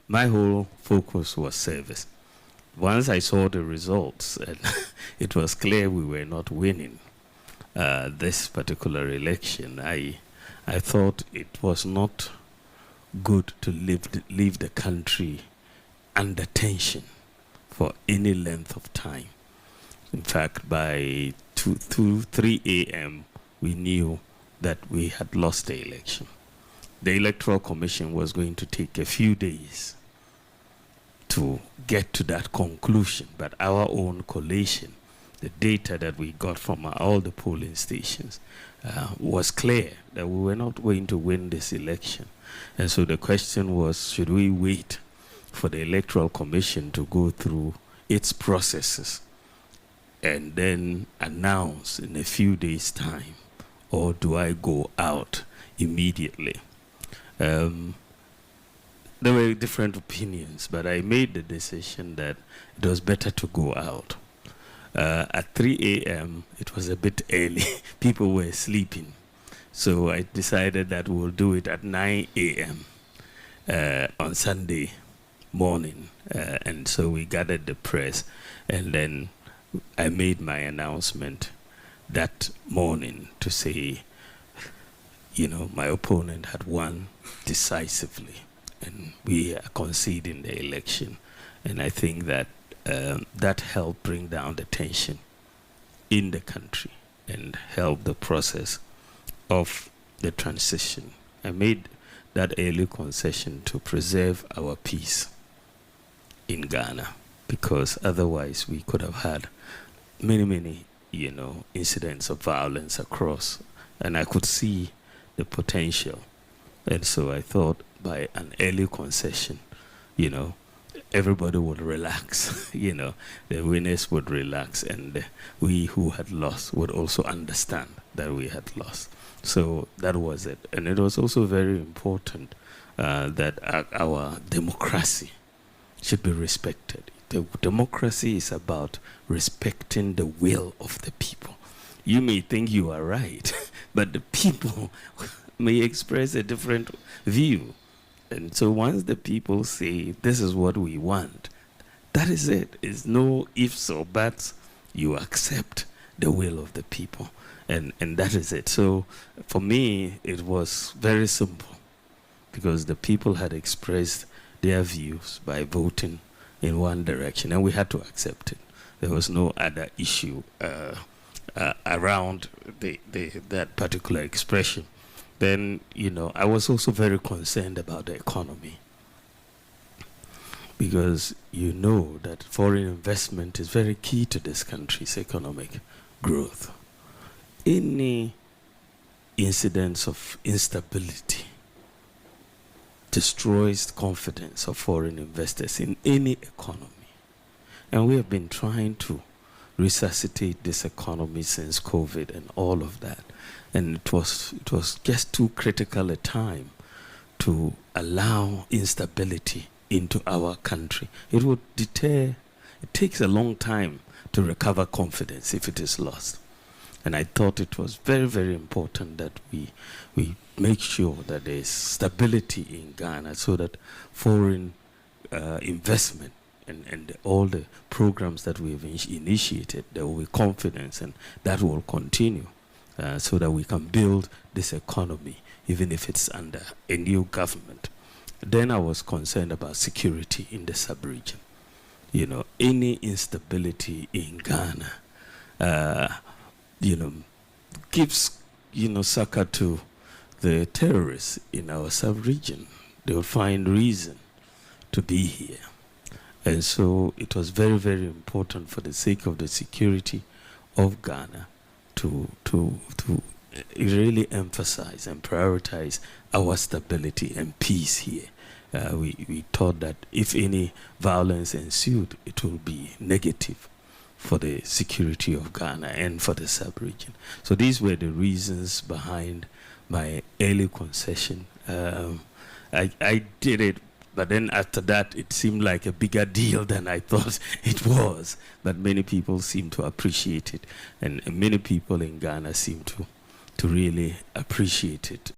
my whole focus was service. Once I saw the results, and it was clear we were not winning this particular election, I thought it was not good to leave the country under tension for any length of time. In fact, by 3 a.m., we knew that we had lost the election. The Electoral Commission was going to take a few days to get to that conclusion, but our own collation, the data that we got from all the polling stations, was clear that we were not going to win this election. And so the question was, should we wait for the Electoral Commission to go through its processes and then announce in a few days' time, or do I go out immediately? There were different opinions, but I made the decision that it was better to go out. At 3 a.m., it was a bit early. People were sleeping. So I decided that we'll do it at 9 a.m. On Sunday morning. And so we gathered the press, and then I made my announcement that morning to say, you know, my opponent had won decisively, and we are conceding the election. And I think that that helped bring down the tension in the country and help the process of the transition. I made that early concession to preserve our peace in Ghana, because otherwise we could have had many, you know, incidents of violence across, and I could see the potential. And so I thought by an early concession, you know, everybody would relax, you know, the winners would relax, and we who had lost would also understand that we had lost. So that was it. And it was also very important that our democracy should be respected. The democracy is about respecting the will of the people. You may think you are right, but the people may express a different view. And so once the people say, this is what we want, that is it. It's no ifs or buts. You accept the will of the people. And that is it. So for me, it was very simple, because the people had expressed their views by voting in one direction, and we had to accept it. There was no other issue around that particular expression. Then, you know, I was also very concerned about the economy, because you know that foreign investment is very key to this country's economic growth. Any incidents of instability destroys confidence of foreign investors in any economy. And we have been trying to resuscitate this economy since COVID and all of that. And it was just too critical a time to allow instability into our country. It would deter. It takes a long time to recover confidence if it is lost. And I thought it was very, very important that we make sure that there is stability in Ghana, so that foreign investment and all the programs that we've initiated, there will be confidence, and that will continue, so that we can build this economy, even if it's under a new government. Then I was concerned about security in the sub-region. You know, any instability in Ghana, you know, gives, you know, succor to the terrorists in our sub-region. They will find reason to be here. And so it was very, very important, for the sake of the security of Ghana, to really emphasize and prioritize our stability and peace here. We thought that if any violence ensued, it will be negative for the security of Ghana and for the sub-region. So these were the reasons behind my early concession. I did it, but then after that, it seemed like a bigger deal than I thought it was. But many people seem to appreciate it, and many people in Ghana seem to really appreciate it.